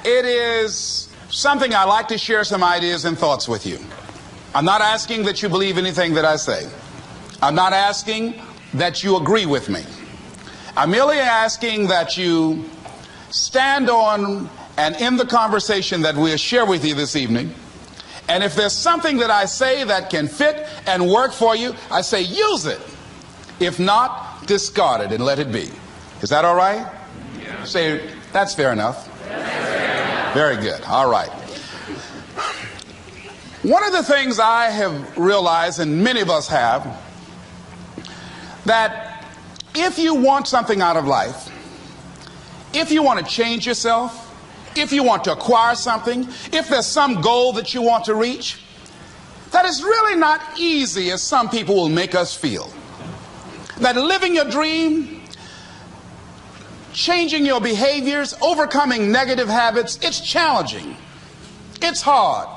It is something I like to share some ideas and thoughts with you. I'm not asking that you believe anything that I say. I'm not asking that you agree with me. I'm merely asking that you stand on and in the conversation that we'll share with you this evening. And if there's something that I say that can fit and work for you, I say use it. If not, discard it and let it be. Is that all right? Yeah. Say, that's fair enough. Very good. All right. One of the things I have realized, and many of us have, that if you want something out of life, if you want to change yourself, if you want to acquire something, if there's some goal that you want to reach, that is really not easy as some people will make us feel. That living your dream, changing your behaviors, overcoming negative habits, it's challenging. It's hard.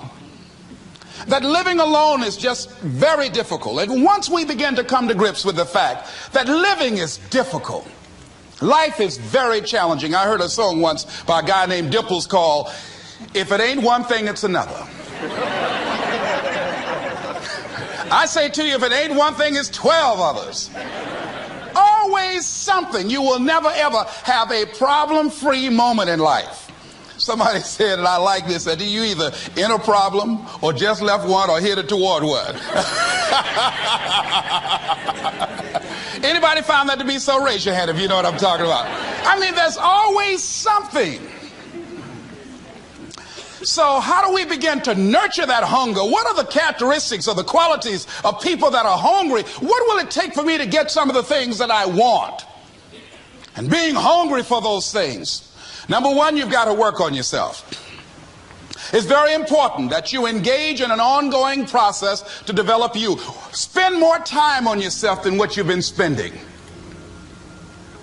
That living alone is just very difficult. And once we begin to come to grips with the fact that living is difficult, life is very challenging. I heard a song once by a guy named Dimples called, "If It Ain't One Thing, It's Another." I say to you, if it ain't one thing, it's 12 others. Always something. You will never ever have a problem-free moment in life. Somebody said, and I like this, that you either in a problem or just left one or headed toward one. Anybody found that to be so? Raise your hand if you know what I'm talking about. I mean, there's always something. So how do we begin to nurture that hunger? What are the characteristics or the qualities of people that are hungry? What will it take for me to get some of the things that I want? And being hungry for those things. Number one, you've got to work on yourself. It's very important that you engage in an ongoing process to develop you. Spend more time on yourself than what you've been spending.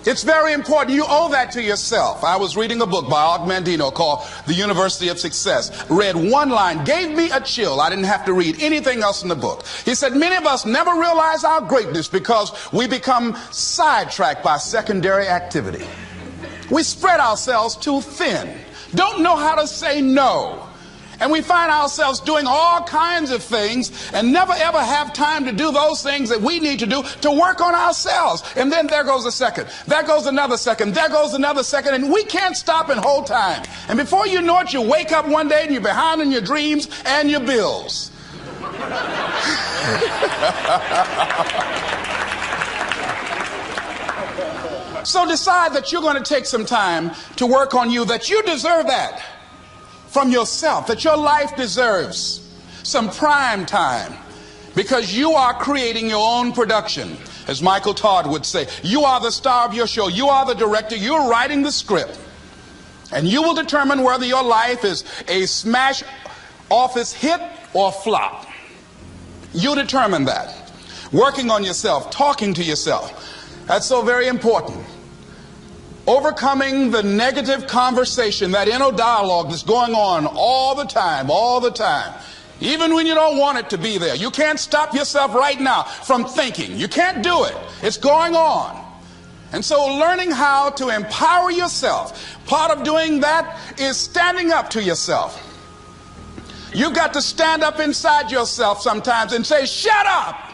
It's very important. You owe that to yourself. I was reading a book by Og Mandino called The University of Success. Read one line, gave me a chill. I didn't have to read anything else in the book. He said, many of us never realize our greatness because we become sidetracked by secondary activity. We spread ourselves too thin. Don't know how to say no. And we find ourselves doing all kinds of things and never ever have time to do those things that we need to do to work on ourselves. And then there goes a second. There goes another second. There goes another second. And we can't stop and hold time. And before you know it, you wake up one day and you're behind on your dreams and your bills. So decide that you're going to take some time to work on you, that you deserve that from yourself, that your life deserves some prime time because you are creating your own production. As Michael Todd would say, you are the star of your show. You are the director. You're writing the script. And you will determine whether your life is a smash office hit or flop. You determine that. Working on yourself, talking to yourself. That's so very important. Overcoming the negative conversation, that inner dialogue that's going on all the time, even when you don't want it to be there. You can't stop yourself right now from thinking. You can't do it. It's going on. And so learning how to empower yourself, part of doing that is standing up to yourself. You've got to stand up inside yourself sometimes and say, shut up.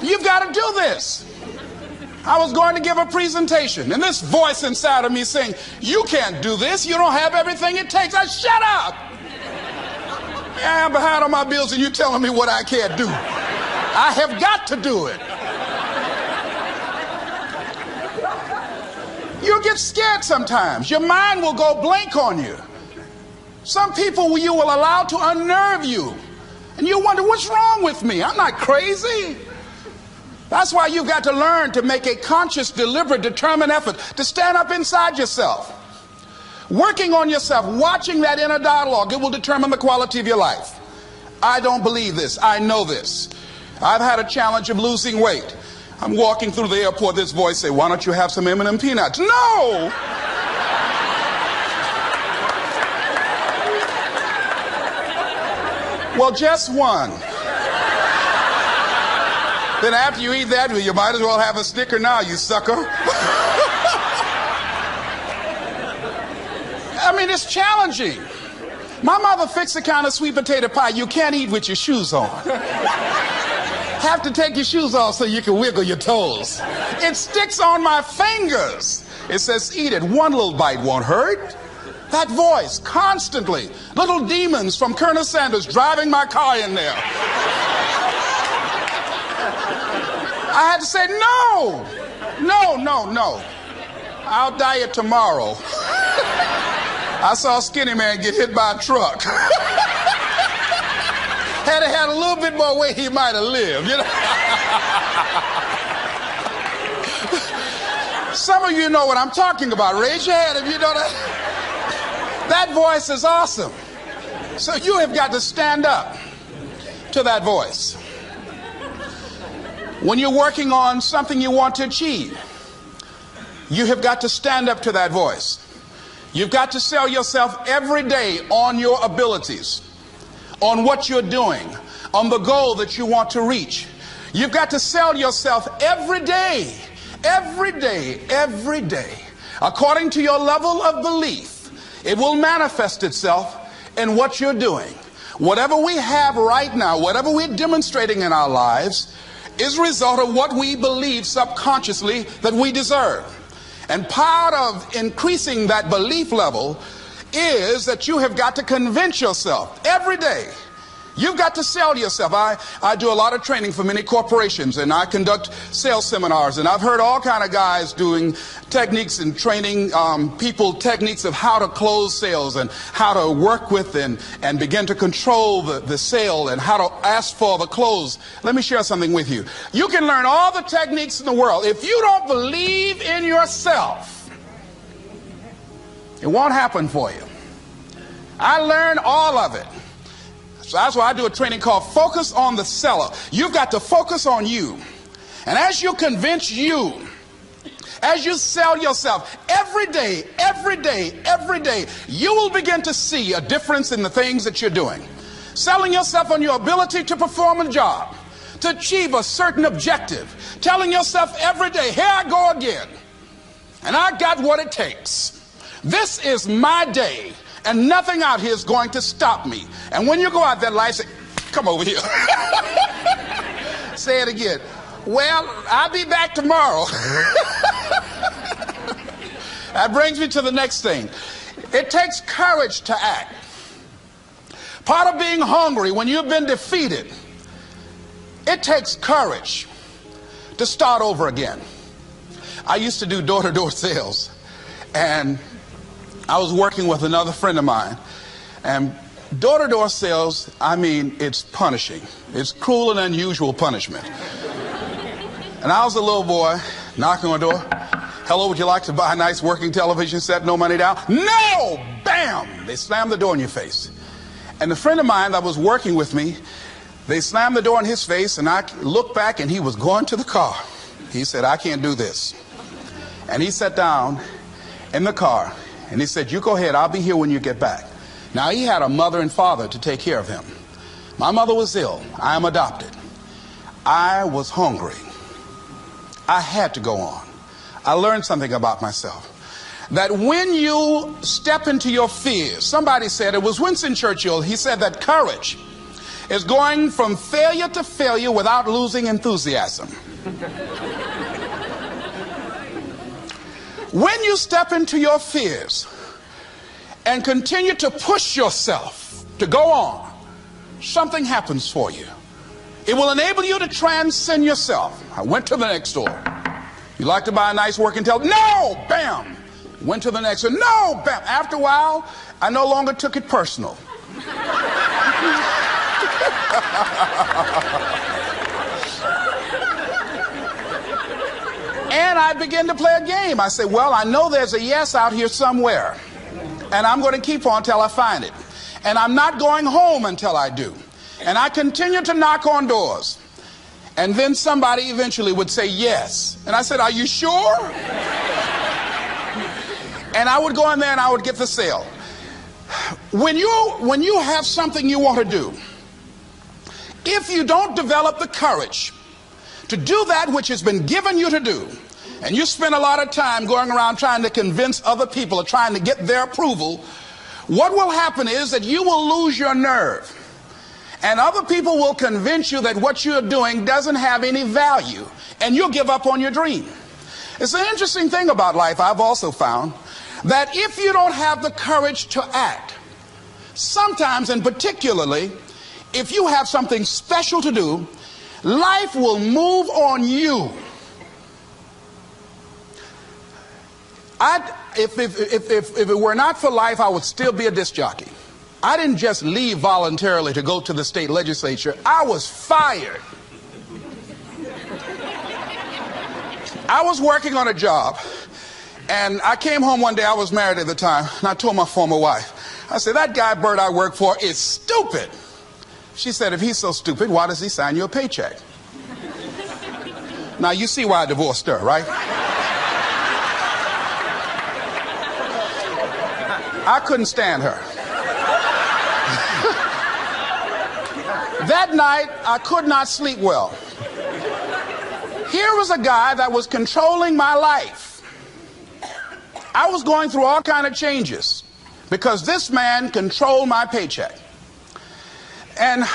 You've got to do this. I was going to give a presentation, and this voice inside of me saying, you can't do this. You don't have everything it takes. I shut up. Yeah, I'm behind on my bills, and you're telling me what I can't do. I have got to do it. You'll get scared sometimes. Your mind will go blank on you. Some people you will allow to unnerve you, and you wonder, what's wrong with me? I'm not crazy. That's why you've got to learn to make a conscious, deliberate, determined effort to stand up inside yourself. Working on yourself, watching that inner dialogue, it will determine the quality of your life. I don't believe this. I know this. I've had a challenge of losing weight. I'm walking through the airport, this voice say, why don't you have some M&M peanuts? No! Well, just one. Then after you eat that, you might as well have a Snicker now, you sucker. I mean, it's challenging. My mother fixed the kind of sweet potato pie you can't eat with your shoes on. Have to take your shoes off so you can wiggle your toes. It sticks on my fingers. It says, eat it. One little bite won't hurt. That voice, constantly. Little demons from Colonel Sanders driving my car in there. I had to say, no. I'll diet tomorrow. I saw a skinny man get hit by a truck. Had he had a little bit more weight, he might have lived, you know. Some of you know what I'm talking about. Raise your hand if you know that. That voice is awesome. So you have got to stand up to that voice. When you're working on something you want to achieve, you have got to stand up to that voice. You've got to sell yourself every day on your abilities, on what you're doing, on the goal that you want to reach. You've got to sell yourself every day, according to your level of belief. It will manifest itself in what you're doing. Whatever we have right now, whatever we're demonstrating in our lives, is a result of what we believe subconsciously that we deserve. And part of increasing that belief level is that you have got to convince yourself every day. You've got to sell yourself. I do a lot of training for many corporations, and I conduct sales seminars, and I've heard all kind of guys doing techniques and training people techniques of how to close sales and how to work with and begin to control the sale and how to ask for the close. Let me share something with you. You can learn all the techniques in the world. If you don't believe in yourself, it won't happen for you. I learned all of it. So that's why I do a training called Focus on the Seller. You've got to focus on you. And as you convince you, as you sell yourself every day, you will begin to see a difference in the things that you're doing. Selling yourself on your ability to perform a job, to achieve a certain objective. Telling yourself every day, here I go again. And I got what it takes. This is my day. And nothing out here is going to stop me. And when you go out there, life say, come over here. Say it again. Well, I'll be back tomorrow. That brings me to the next thing. It takes courage to act. Part of being hungry when you've been defeated, it takes courage to start over again. I used to do door-to-door sales, and I was working with another friend of mine, and door-to-door sales, I mean, it's punishing. It's cruel and unusual punishment. And I was a little boy knocking on the door. Hello, would you like to buy a nice working television set? No money down? No! Bam! They slammed the door in your face. And the friend of mine that was working with me, they slammed the door in his face, and I looked back, and he was going to the car. He said, I can't do this. And he sat down in the car. And he said, you go ahead, I'll be here when you get back. Now, he had a mother and father to take care of him. My mother was ill. I am adopted. I was hungry. I had to go on. I learned something about myself. That when you step into your fears, somebody said, it was Winston Churchill, he said that courage is going from failure to failure without losing enthusiasm. When you step into your fears and continue to push yourself to go on, something happens for you. It will enable you to transcend yourself. I went to the next store. You like to buy a nice working television? No! Bam! Went to the next one. No! Bam! After a while, I no longer took it personal. And I began to play a game. I said, well, I know there's a yes out here somewhere. And I'm going to keep on until I find it. And I'm not going home until I do. And I continued to knock on doors. And then somebody eventually would say yes. And I said, are you sure? And I would go in there and I would get the sale. When you have something you want to do, if you don't develop the courage to do that which has been given you to do, and you spend a lot of time going around trying to convince other people or trying to get their approval, what will happen is that you will lose your nerve. And other people will convince you that what you're doing doesn't have any value, and you'll give up on your dream. It's an interesting thing about life, I've also found, that if you don't have the courage to act, sometimes, and particularly, if you have something special to do, life will move on you. If it were not for life, I would still be a disc jockey. I didn't just leave voluntarily to go to the state legislature. I was fired. I was working on a job, and I came home one day. I was married at the time, and I told my former wife, I said, that guy Bert I work for is stupid. She said, if he's so stupid, why does he sign you a paycheck? Now, you see why I divorced her, right? I couldn't stand her. That night, I could not sleep well. Here was a guy that was controlling my life. I was going through all kinds of changes because this man controlled my paycheck. And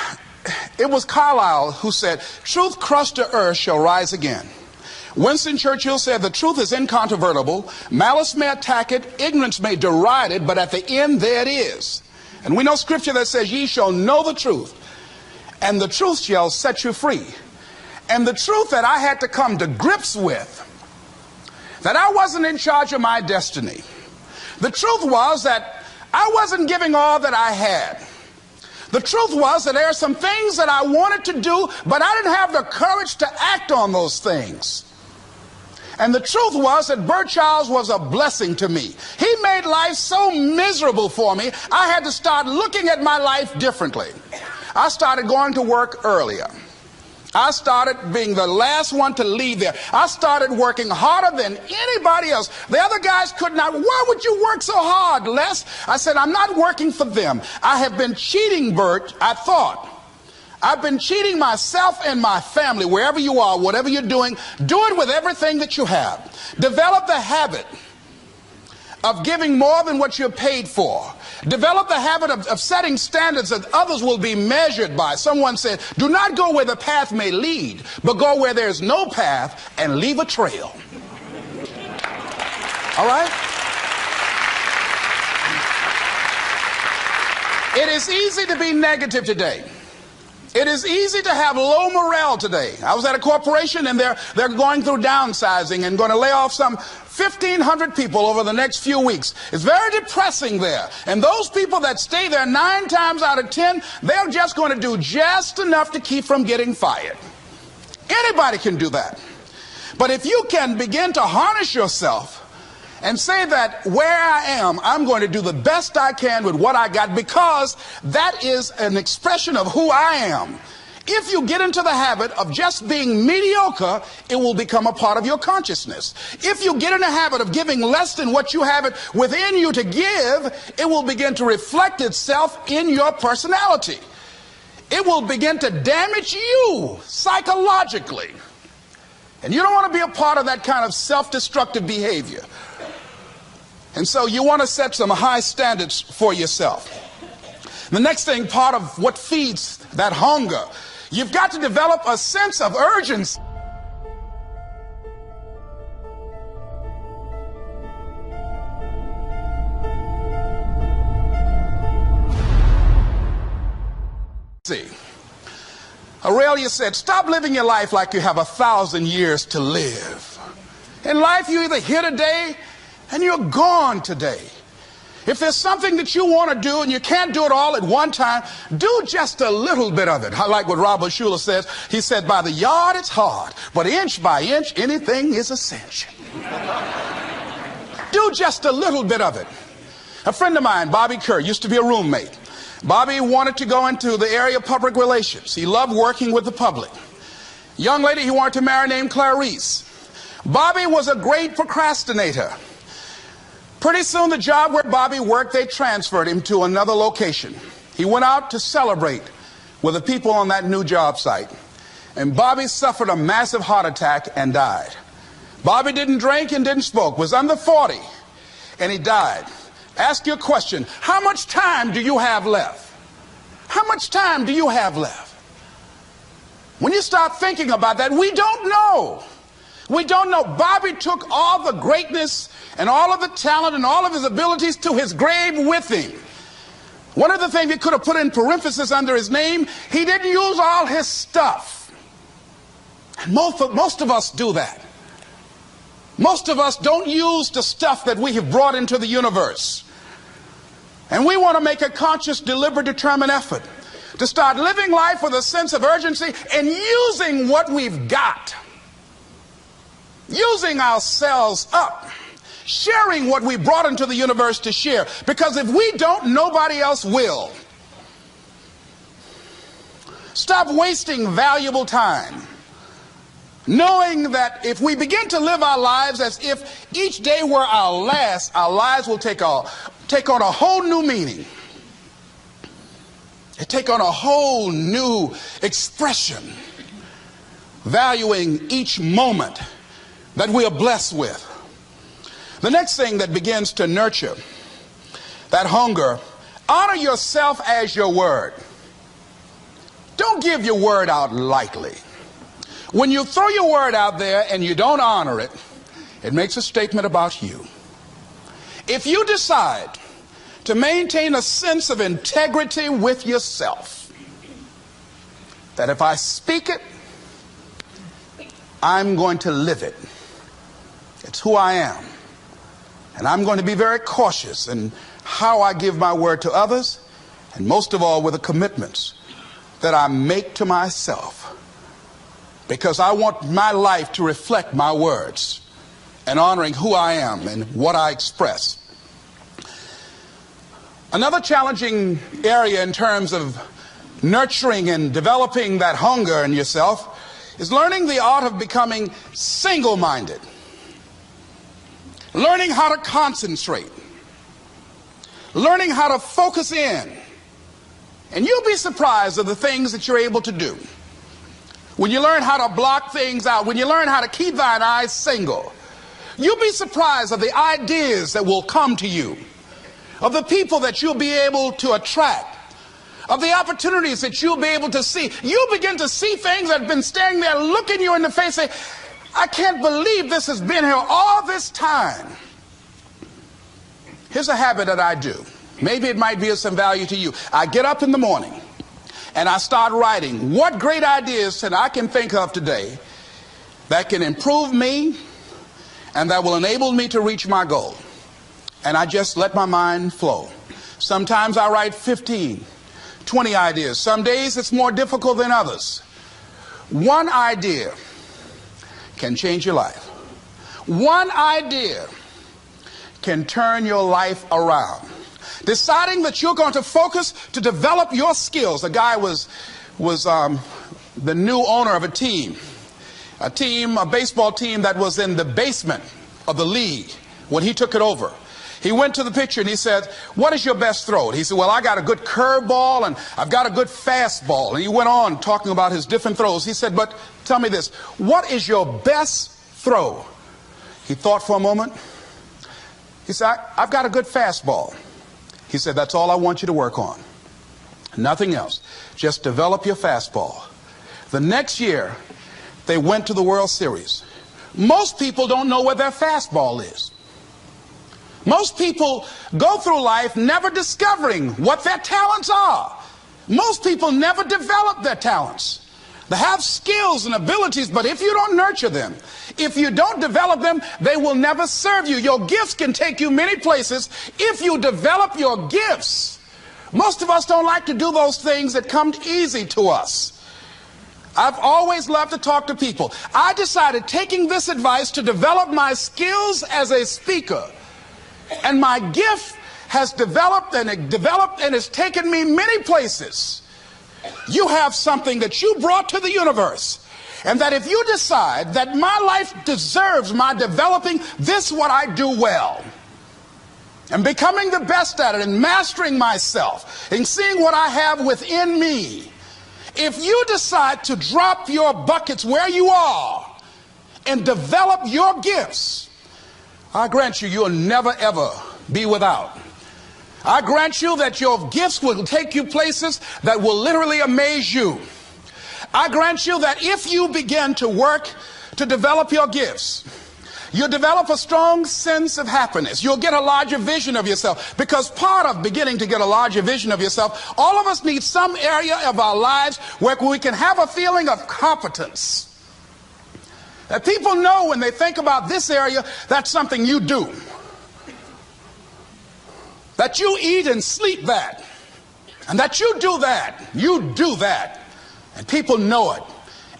it was Carlyle who said, truth crushed to earth shall rise again. Winston Churchill said, the truth is incontrovertible. Malice may attack it, ignorance may deride it, but at the end there it is. And we know scripture that says, ye shall know the truth, and the truth shall set you free. And the truth that I had to come to grips with, that I wasn't in charge of my destiny. The truth was that I wasn't giving all that I had. The truth was that there are some things that I wanted to do, but I didn't have the courage to act on those things. And the truth was that Bert Childs was a blessing to me. He made life so miserable for me, I had to start looking at my life differently. I started going to work earlier. I started being the last one to leave there. I started working harder than anybody else. The other guys could not. Why would you work so hard, Les? I said, I'm not working for them. I have been cheating, Bert, I thought. I've been cheating myself and my family. Wherever you are, whatever you're doing, do it with everything that you have. Develop the habit of giving more than what you're paid for. Develop the habit of setting standards that others will be measured by. Someone said, do not go where the path may lead, but go where there's no path and leave a trail. All right? It is easy to be negative today. It is easy to have low morale today. I was at a corporation and they're going through downsizing and going to lay off some 1,500 people over the next few weeks. It's very depressing there. And those people that stay there 9 times out of 10, they're just going to do just enough to keep from getting fired. Anybody can do that. But if you can begin to harness yourself and say that where I am, I'm going to do the best I can with what I got, because that is an expression of who I am. If you get into the habit of just being mediocre, it will become a part of your consciousness. If you get in the habit of giving less than what you have it within you to give, it will begin to reflect itself in your personality. It will begin to damage you psychologically. And you don't want to be a part of that kind of self-destructive behavior. And so you want to set some high standards for yourself. The next thing, part of what feeds that hunger, you've got to develop a sense of urgency. Aurelia said, stop living your life like you have 1,000 years to live. In life, you're either here today and you're gone today. If there's something that you want to do and you can't do it all at one time, do just a little bit of it. I like what Robert Schuller says. He said, by the yard it's hard, but inch by inch anything is a cinch. Do just a little bit of it. A friend of mine, Bobby Kerr, used to be a roommate. Bobby wanted to go into the area of public relations. He loved working with the public. Young lady he wanted to marry named Clarice. Bobby was a great procrastinator. Pretty soon the job where Bobby worked, they transferred him to another location. He went out to celebrate with the people on that new job site. And Bobby suffered a massive heart attack and died. Bobby didn't drink and didn't smoke, was under 40, and he died. Ask you a question. How much time do you have left? How much time do you have left? When you start thinking about that, we don't know. We don't know. Bobby took all the greatness and all of the talent and all of his abilities to his grave with him. One of the things he could have put in parenthesis under his name, he didn't use all his stuff. And most of us do that. Most of us don't use the stuff that we have brought into the universe. And we want to make a conscious, deliberate, determined effort to start living life with a sense of urgency and using what we've got. Using ourselves up. Sharing what we brought into the universe to share. Because if we don't, nobody else will. Stop wasting valuable time, knowing that if we begin to live our lives as if each day were our last, our lives will take on a whole new meaning. They take on a whole new expression, valuing each moment that we are blessed with. The next thing that begins to nurture that hunger, honor yourself as your word. Don't give your word out lightly. When you throw your word out there and you don't honor it, it makes a statement about you. If you decide to maintain a sense of integrity with yourself, that if I speak it, I'm going to live it. It's who I am. And I'm going to be very cautious in how I give my word to others, and most of all with the commitments that I make to myself, because I want my life to reflect my words and honoring who I am and what I express. Another challenging area in terms of nurturing and developing that hunger in yourself is learning the art of becoming single-minded. Learning how to concentrate. Learning how to focus in. And you'll be surprised at the things that you're able to do. When you learn how to block things out, when you learn how to keep thine eyes single, you'll be surprised at the ideas that will come to you, of the people that you'll be able to attract, of the opportunities that you'll be able to see. You'll begin to see things that have been standing there looking you in the face, saying, I can't believe this has been here all this time. Here's a habit that I do. Maybe it might be of some value to you. I get up in the morning and I start writing what great ideas that I can think of today that can improve me and that will enable me to reach my goal. And I just let my mind flow. Sometimes I write 15, 20 ideas. Some days it's more difficult than others. One idea can change your life. One idea can turn your life around. Deciding that you're going to focus to develop your skills. A guy was the new owner of a baseball team that was in the basement of the league when he took it over. He went to the pitcher and he said, what is your best throw? He said, well, I got a good curveball and I've got a good fastball. And he went on talking about his different throws. He said, but tell me this, what is your best throw? He thought for a moment. He said, I've got a good fastball. He said, that's all I want you to work on. Nothing else. Just develop your fastball. The next year, they went to the World Series. Most people don't know where their fastball is. Most people go through life never discovering what their talents are. Most people never develop their talents. They have skills and abilities, but if you don't nurture them, if you don't develop them, they will never serve you. Your gifts can take you many places if you develop your gifts. Most of us don't like to do those things that come easy to us. I've always loved to talk to people. I decided, taking this advice, to develop my skills as a speaker. And my gift has developed and it's taken me many places. You have something that you brought to the universe, and that if you decide that my life deserves my developing this, what I do well, and becoming the best at it, and mastering myself, and seeing what I have within me, if you decide to drop your buckets where you are and develop your gifts, I grant you, you'll never ever be without. I grant you that your gifts will take you places that will literally amaze you. I grant you that if you begin to work to develop your gifts, you'll develop a strong sense of happiness. You'll get a larger vision of yourself, because part of beginning to get a larger vision of yourself, all of us need some area of our lives where we can have a feeling of competence. That people know when they think about this area, that's something you do. That you eat and sleep that. And that you do that. You do that. And people know it.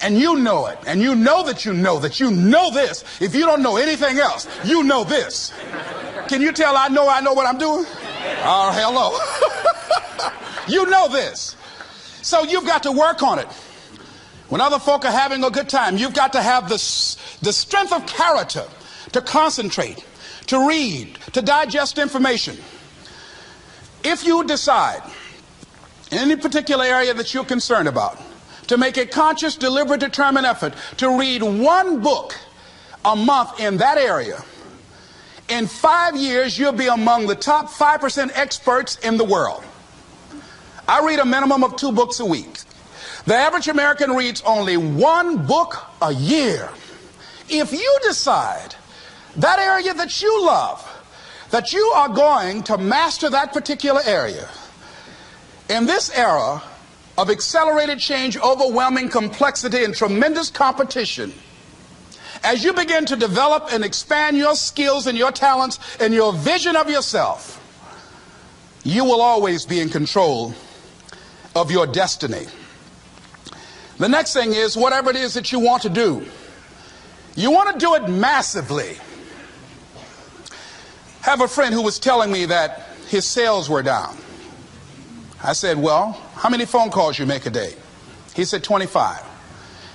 And you know it. And you know that you know this. If you don't know anything else, you know this. Can you tell I know what I'm doing? Oh, hello. You know this. So you've got to work on it. When other folk are having a good time, you've got to have the strength of character to concentrate, to read, to digest information. If you decide in any particular area that you're concerned about, to make a conscious, deliberate, determined effort to read one book a month in that area, in 5 years, you'll be among the top 5% experts in the world. I read a minimum of 2 books a week. The average American reads only 1 book a year. If you decide that area that you love, that you are going to master that particular area, in this era of accelerated change, overwhelming complexity, and tremendous competition, as you begin to develop and expand your skills and your talents and your vision of yourself, you will always be in control of your destiny. The next thing is, whatever it is that you want to do, you want to do it massively. I have a friend who was telling me that his sales were down. I said, well, how many phone calls you make a day? He said, 25.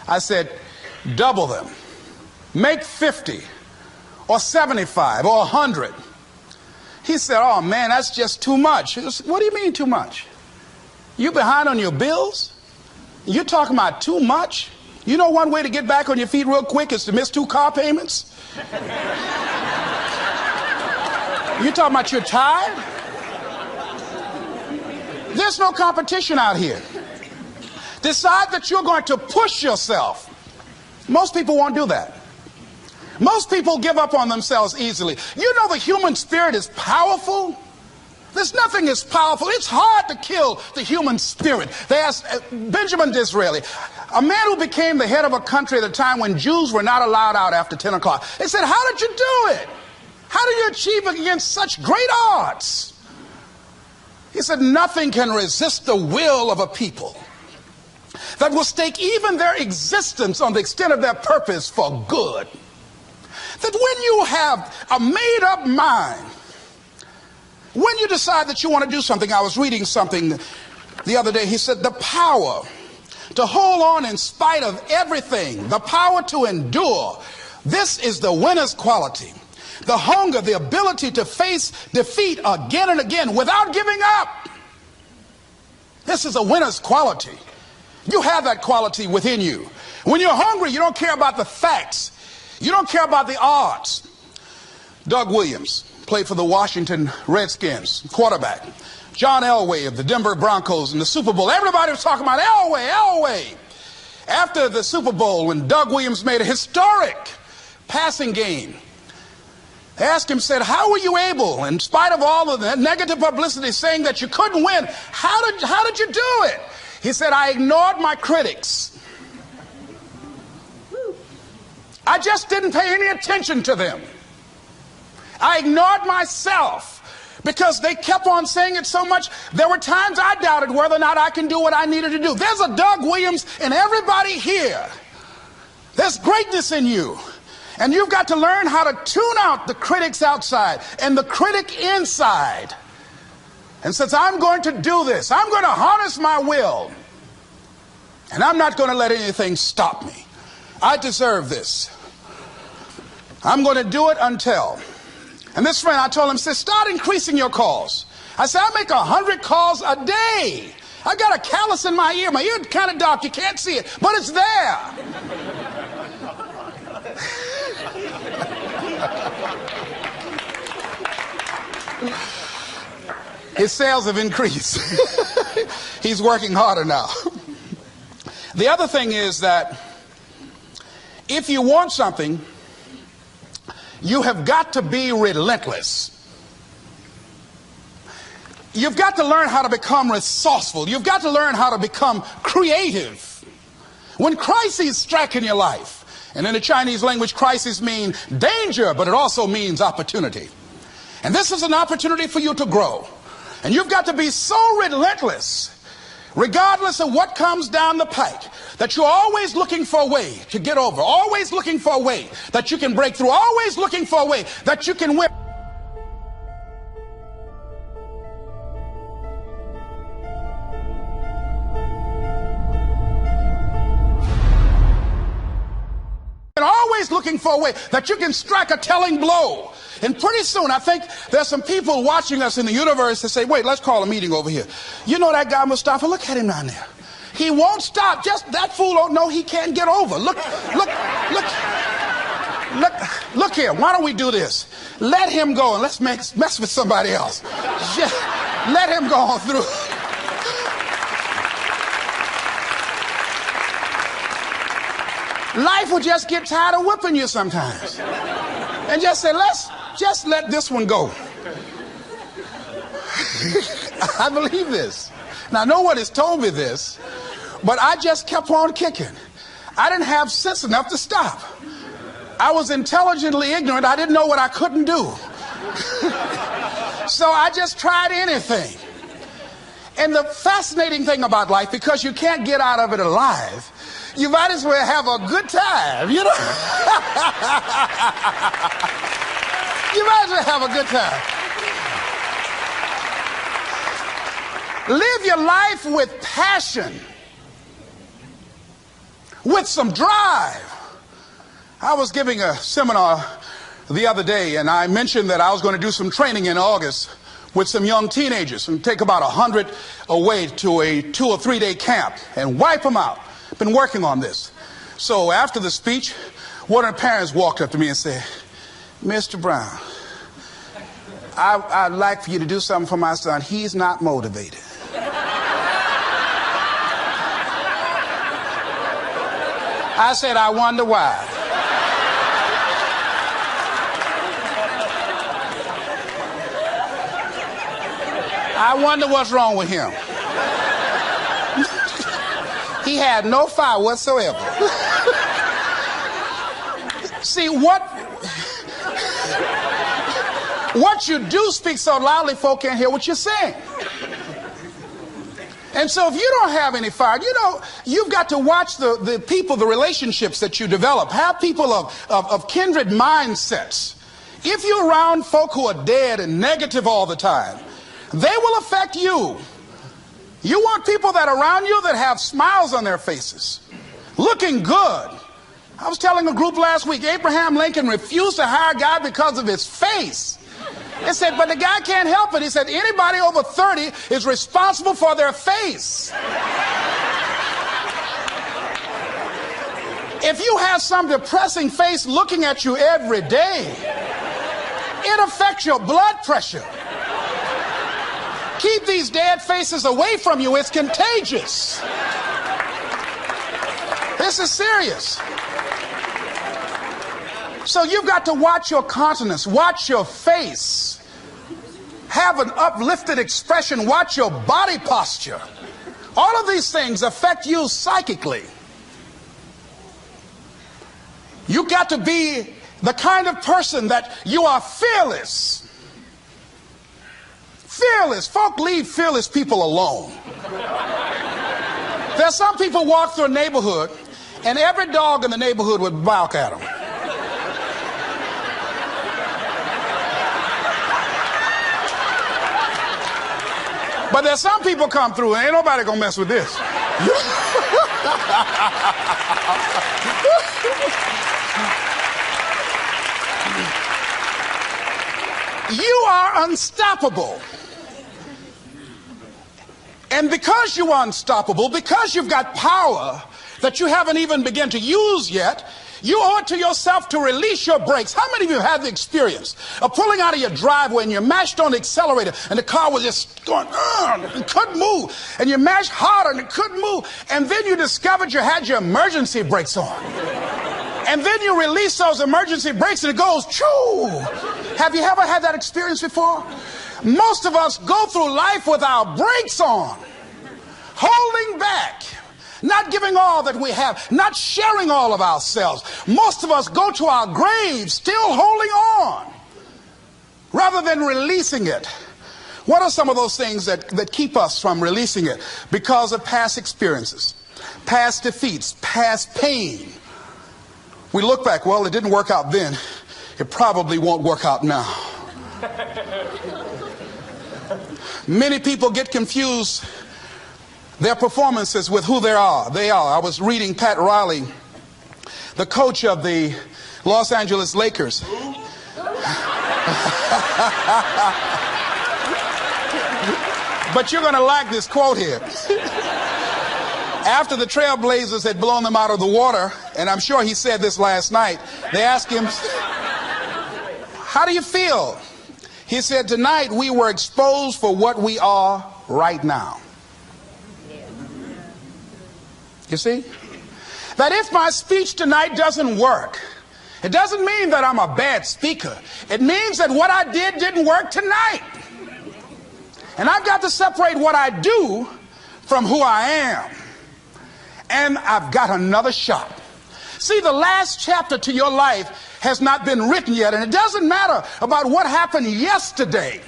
I said, double them. Make 50 or 75 or 100. He said, oh man, that's just too much. I said, what do you mean too much? You behind on your bills? You're talking about too much? You know one way to get back on your feet real quick is to miss 2 car payments? You talking about you're tired? There's no competition out here. Decide that you're going to push yourself. Most people won't do that. Most people give up on themselves easily. You know the human spirit is powerful. There's nothing as powerful. It's hard to kill the human spirit. They asked Benjamin Disraeli, a man who became the head of a country at a time when Jews were not allowed out after 10 o'clock. They said, how did you do it? How did you achieve it against such great odds? He said, nothing can resist the will of a people that will stake even their existence on the extent of their purpose for good. That when you have a made-up mind, when you decide that you want to do something, I was reading something the other day, he said, the power to hold on in spite of everything, the power to endure, this is the winner's quality. The hunger, the ability to face defeat again and again without giving up. This is a winner's quality. You have that quality within you. When you're hungry, you don't care about the facts. You don't care about the odds. Doug Williams played for the Washington Redskins, quarterback. John Elway of the Denver Broncos in the Super Bowl. Everybody was talking about Elway. After the Super Bowl, when Doug Williams made a historic passing game, they asked him, said, how were you able, in spite of all of the negative publicity saying that you couldn't win, how did you do it? He said, I ignored my critics. I just didn't pay any attention to them. I ignored myself because they kept on saying it so much. There were times I doubted whether or not I can do what I needed to do. There's a Doug Williams in everybody here. There's greatness in you. And you've got to learn how to tune out the critics outside and the critic inside. And since I'm going to do this, I'm going to harness my will. And I'm not going to let anything stop me. I deserve this. I'm going to do it until. And this friend, I told him, said, start increasing your calls. I said, I make 100 calls a day. I got a callus in my ear. My ear kind of dark. You can't see it, but it's there. His sales have increased. He's working harder now. The other thing is that if you want something, you have got to be relentless. You've got to learn how to become resourceful. You've got to learn how to become creative. When crises strike in your life, and in the Chinese language, crises mean danger, but it also means opportunity. And this is an opportunity for you to grow. And you've got to be so relentless, regardless of what comes down the pike, that you're always looking for a way to get over, always looking for a way that you can break through, always looking for a way that you can win. And always looking for a way that you can strike a telling blow. And pretty soon, I think there's some people watching us in the universe that say, wait, let's call a meeting over here. You know that guy Mustafa? Look at him down there. He won't stop. Just that fool don't know he can't get over. Look here. Why don't we do this? Let him go and let's mess with somebody else. Just let him go on through. Life will just get tired of whipping you sometimes. And just say, let's just let this one go. I believe this. Now, no one has told me this, but I just kept on kicking. I didn't have sense enough to stop. I was intelligently ignorant. I didn't know what I couldn't do. So I just tried anything. And the fascinating thing about life, because you can't get out of it alive, you might as well have a good time, you know? You might as well have a good time. Live your life with passion, with some drive. I was giving a seminar the other day, and I mentioned that I was going to do some training in August with some young teenagers and take about 100 away to a 2 or 3 day camp and wipe them out. Been working on this. So after the speech, one of the parents walked up to me and said, Mr. Brown, I'd like for you to do something for my son. He's not motivated. I said, I wonder why. I wonder what's wrong with him. He had no fire whatsoever. See, what you do speaks so loudly folk can't hear what you're saying. And so if you don't have any fire, you know, you've got to watch the people, the relationships that you develop. Have people of kindred mindsets. If you're around folk who are dead and negative all the time, they will affect you. You want people that are around you that have smiles on their faces, looking good. I was telling a group last week, Abraham Lincoln refused to hire a guy because of his face. They said, but the guy can't help it. He said, anybody over 30 is responsible for their face. If you have some depressing face looking at you every day, it affects your blood pressure. Keep these dead faces away from you. It's contagious. This is serious. So you've got to watch your countenance, watch your face, have an uplifted expression, watch your body posture. All of these things affect you psychically. You've got to be the kind of person that you are fearless. Fearless. Folk leave fearless people alone. There's some people walk through a neighborhood and every dog in the neighborhood would bark at them. But there's some people come through and ain't nobody gonna mess with this. You are unstoppable. And because you are unstoppable, because you've got power that you haven't even begun to use yet, You owe it to yourself to release your brakes. How many of you have had the experience of pulling out of your driveway and you mashed on the accelerator and the car was just going, and couldn't move, and you mashed harder and it couldn't move, and then you discovered you had your emergency brakes on, and then you release those emergency brakes and it goes, choo! Have you ever had that experience before? Most of us go through life with our brakes on, holding back, not giving all that we have, not sharing all of ourselves. Most of us go to our graves still holding on rather than releasing it. What are some of those things that keep us from releasing it? Because of past experiences, past defeats, past pain. We look back, well, it didn't work out then. It probably won't work out now. Many people get confused their performances with who they are. I was reading Pat Riley, the coach of the Los Angeles Lakers. But you're going to like this quote here. After the Trailblazers had blown them out of the water, and I'm sure he said this last night, they asked him, how do you feel? He said, tonight we were exposed for what we are right now. You see? That if my speech tonight doesn't work, it doesn't mean that I'm a bad speaker. It means that what I did didn't work tonight. And I've got to separate what I do from who I am. And I've got another shot. See, the last chapter to your life has not been written yet, and it doesn't matter about what happened yesterday.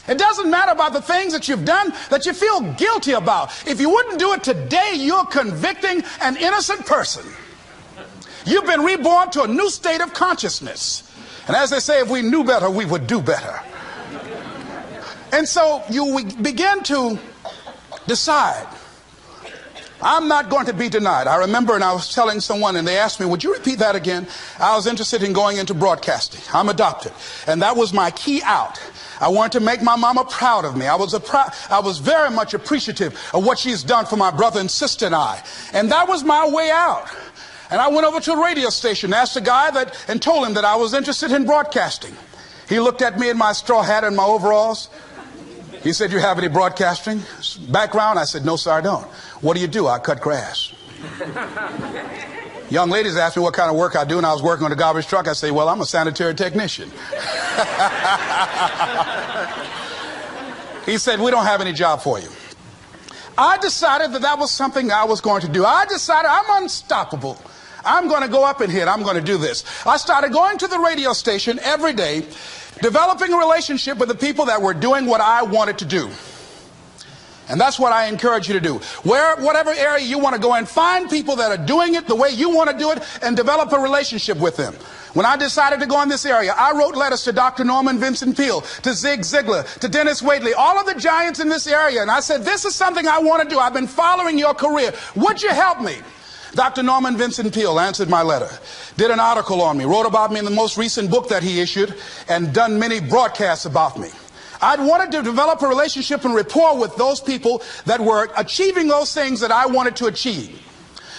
It doesn't matter about the things that you've done that you feel guilty about. If you wouldn't do it today, you're convicting an innocent person. You've been reborn to a new state of consciousness. And as they say, if we knew better, we would do better. And so we begin to decide, I'm not going to be denied. I remember, and I was telling someone, and they asked me, would you repeat that again? I was interested in going into broadcasting. I'm adopted. And that was my key out. I wanted to make my mama proud of me. I was very much appreciative of what she's done for my brother and sister and I. And that was my way out. And I went over to a radio station, asked a guy and told him that I was interested in broadcasting. He looked at me in my straw hat and my overalls. He said, you have any broadcasting background? I said, no, sir, I don't. What do you do? I cut grass. Young ladies asked me what kind of work I do, and I was working on a garbage truck. I say, well, I'm a sanitary technician. He said, we don't have any job for you. I decided that was something I was going to do. I decided I'm unstoppable. I'm going to go up in here and I'm going to do this. I started going to the radio station every day, developing a relationship with the people that were doing what I wanted to do. And that's what I encourage you to do. Whatever area you want to go in, find people that are doing it the way you want to do it and develop a relationship with them. When I decided to go in this area, I wrote letters to Dr. Norman Vincent Peale, to Zig Ziglar, to Dennis Waitley, all of the giants in this area. And I said, this is something I want to do. I've been following your career. Would you help me? Dr. Norman Vincent Peale answered my letter, did an article on me, wrote about me in the most recent book that he issued, and done many broadcasts about me. I'd wanted to develop a relationship and rapport with those people that were achieving those things that I wanted to achieve.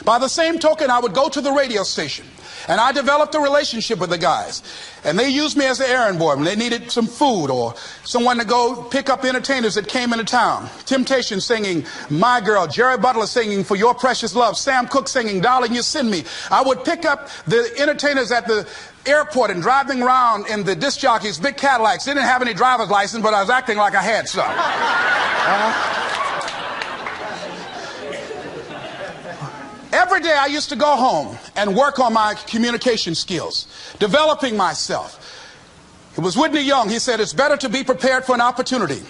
By the same token, I would go to the radio station, and I developed a relationship with the guys. And they used me as an errand boy when they needed some food or someone to go pick up entertainers that came into town. Temptation singing My Girl, Jerry Butler singing For Your Precious Love, Sam Cooke singing Darling You Send Me. I would pick up the entertainers at the airport and drive them around in the disc jockeys, big Cadillacs. They didn't have any driver's license, but I was acting like I had some. Every day I used to go home and work on my communication skills, developing myself. It was Whitney Young. He said, it's better to be prepared for an opportunity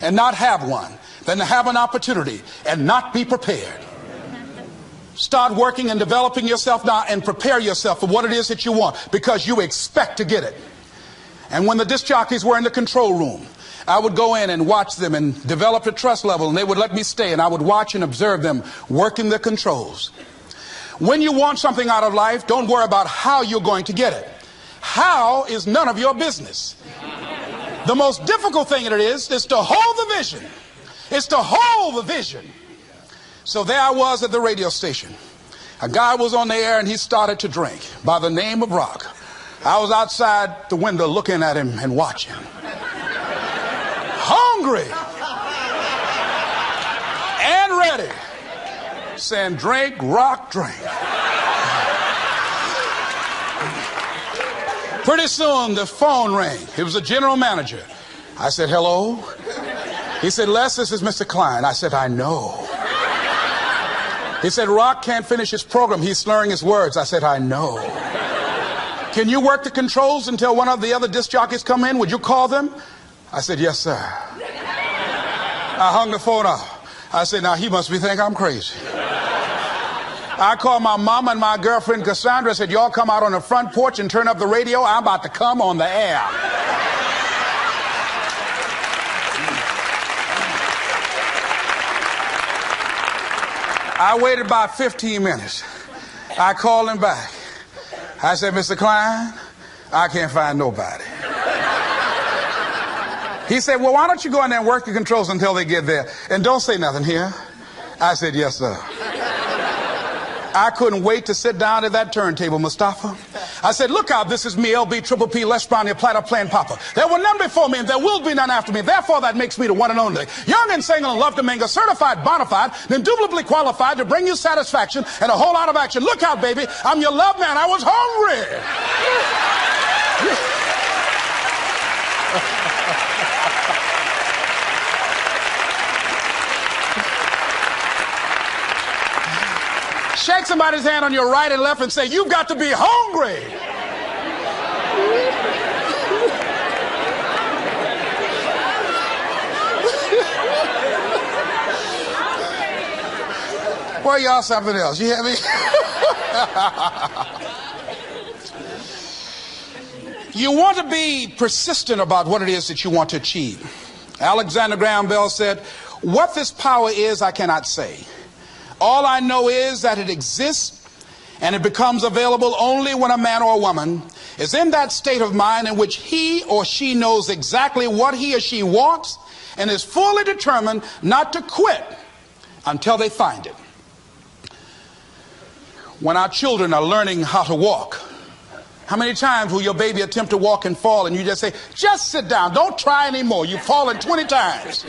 and not have one than to have an opportunity and not be prepared. Start working and developing yourself now and prepare yourself for what it is that you want, because you expect to get it. And when the disc jockeys were in the control room, I would go in and watch them and develop a trust level, and they would let me stay, and I would watch and observe them working the controls. When you want something out of life, don't worry about how you're going to get it. How is none of your business. The most difficult thing it is to hold the vision. It's to hold the vision. So there I was at the radio station. A guy was on the air and he started to drink by the name of Rock. I was outside the window looking at him and watching. Hungry and ready, saying, drink, Rock, drink. Pretty soon the phone rang. It was the general manager. I said, hello? He said, Les, this is Mr. Klein. I said, I know. He said, Rock can't finish his program. He's slurring his words. I said, I know. Can you work the controls until one of the other disc jockeys come in? Would you call them? I said, yes, sir. I hung the phone up. I said, now he must be thinking I'm crazy. I called my mom and my girlfriend Cassandra. I said, y'all come out on the front porch and turn up the radio. I'm about to come on the air. I waited about 15 minutes. I called him back. I said, Mr. Klein, I can't find nobody. He said, well, why don't you go in there and work the controls until they get there? And don't say nothing here. I said, yes, sir. I couldn't wait to sit down at that turntable, Mustafa. I said, look out, this is me, LB, Triple P, Les Brown, your platter playing Papa. There were none before me, and there will be none after me. Therefore, that makes me the one and only. Young and single and love to mingle, certified, bona fide, indubitably qualified to bring you satisfaction and a whole lot of action. Look out, baby, I'm your love man. I was hungry. Shake somebody's hand on your right and left and say, you've got to be hungry. Boy, y'all something else. You hear me? You want to be persistent about what it is that you want to achieve. Alexander Graham Bell said, what this power is, I cannot say. All I know is that it exists, and it becomes available only when a man or a woman is in that state of mind in which he or she knows exactly what he or she wants and is fully determined not to quit until they find it. When our children are learning how to walk, how many times will your baby attempt to walk and fall and you just say, just sit down, don't try anymore, you've fallen 20 times.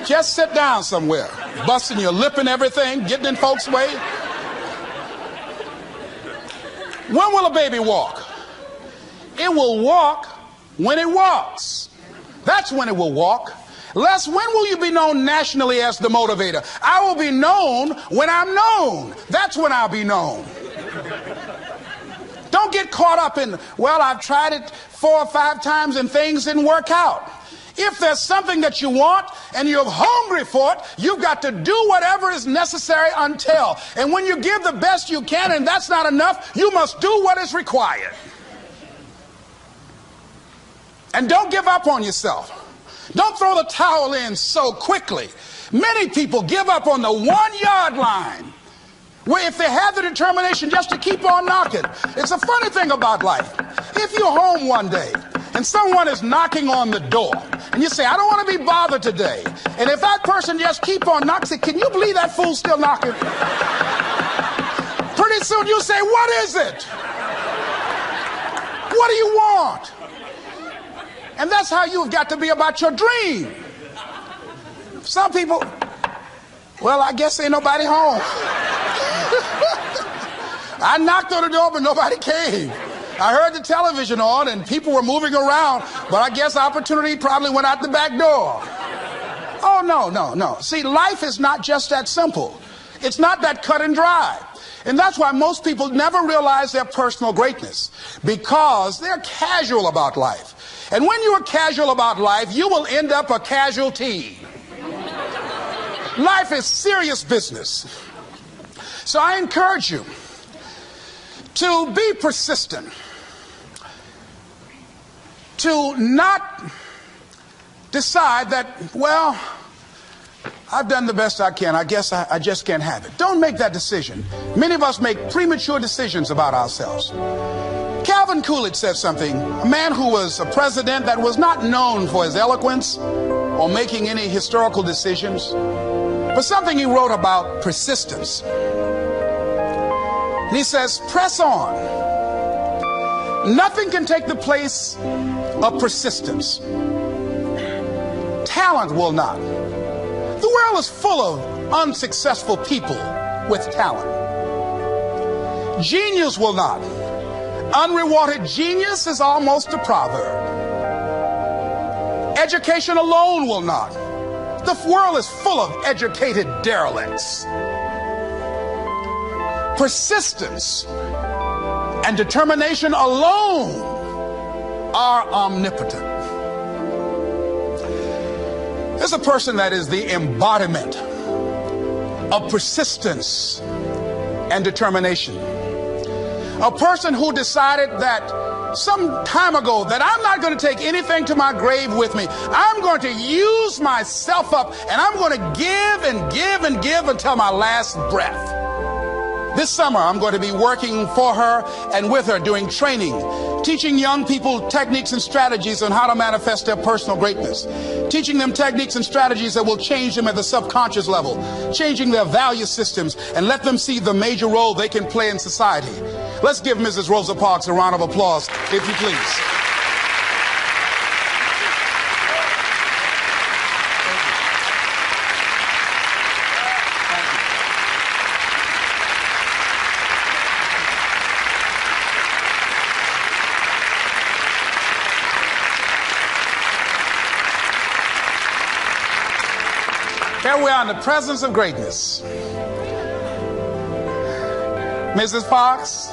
Just sit down somewhere, busting your lip and everything, getting in folks' way. When will a baby walk? It will walk when it walks. That's when it will walk. Les, when will you be known nationally as the motivator? I will be known when I'm known. That's when I'll be known. Don't get caught up in, well, I've tried it 4 or 5 times and things didn't work out. If there's something that you want and you're hungry for it, you've got to do whatever is necessary until. And when you give the best you can and that's not enough, you must do what is required. And don't give up on yourself. Don't throw the towel in so quickly. Many people give up on the 1-yard line, where if they have the determination just to keep on knocking. It's a funny thing about life. If you're home one day and someone is knocking on the door and you say, I don't want to be bothered today, and if that person just keep on knocking, say, can you believe that fool's still knocking? Pretty soon you say, what is it? What do you want? And that's how you've got to be about your dream. Some people, well, I guess ain't nobody home. I knocked on the door, but nobody came. I heard the television on and people were moving around, but I guess opportunity probably went out the back door. Oh, no. See, life is not just that simple. It's not that cut and dry. And that's why most people never realize their personal greatness, because they're casual about life. And when you are casual about life, you will end up a casualty. Life is serious business. So I encourage you to be persistent, to not decide that, well, I've done the best I can. I guess I just can't have it. Don't make that decision. Many of us make premature decisions about ourselves. Calvin Coolidge said something. A man who was a president that was not known for his eloquence or making any historical decisions, but something he wrote about persistence. And he says, press on. Nothing can take the place of persistence. Talent will not. The world is full of unsuccessful people with talent. Genius will not. Unrewarded genius is almost a proverb. Education alone will not. The world is full of educated derelicts. Persistence and determination alone are omnipotent. There's a person that is the embodiment of persistence and determination. A person who decided that some time ago that I'm not going to take anything to my grave with me. I'm going to use myself up, and I'm going to give and give and give until my last breath. This summer, I'm going to be working for her and with her, doing training, teaching young people techniques and strategies on how to manifest their personal greatness, teaching them techniques and strategies that will change them at the subconscious level, changing their value systems, and let them see the major role they can play in society. Let's give Mrs. Rosa Parks a round of applause, if you please. Here we are in the presence of greatness. Mrs. Parks,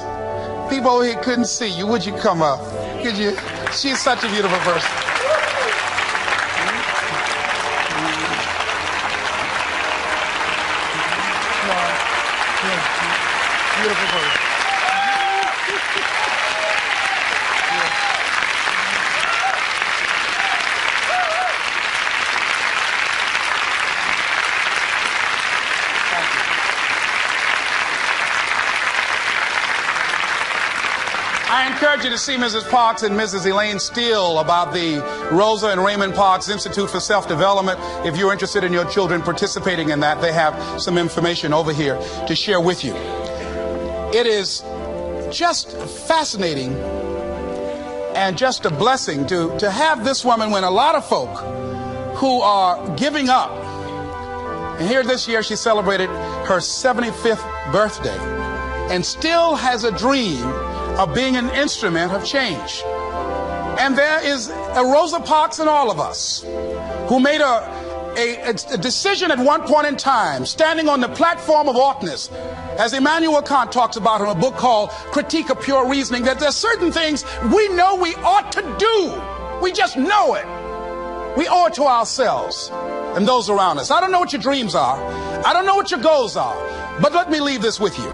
people over here couldn't see you. Would you come up? Could you? She's such a beautiful person. Beautiful person. I encourage you to see Mrs. Parks and Mrs. Elaine Steele about the Rosa and Raymond Parks Institute for Self-Development. If you're interested in your children participating in that, they have some information over here to share with you. It is just fascinating and just a blessing to have this woman when a lot of folk who are giving up. And here this year she celebrated her 75th birthday and still has a dream of being an instrument of change. And there is a Rosa Parks in all of us who made a decision at one point in time, standing on the platform of oughtness, as Immanuel Kant talks about in a book called Critique of Pure Reasoning, that there's certain things we know we ought to do. We just know it. We owe it to ourselves and those around us. I don't know what your dreams are. I don't know what your goals are. But let me leave this with you.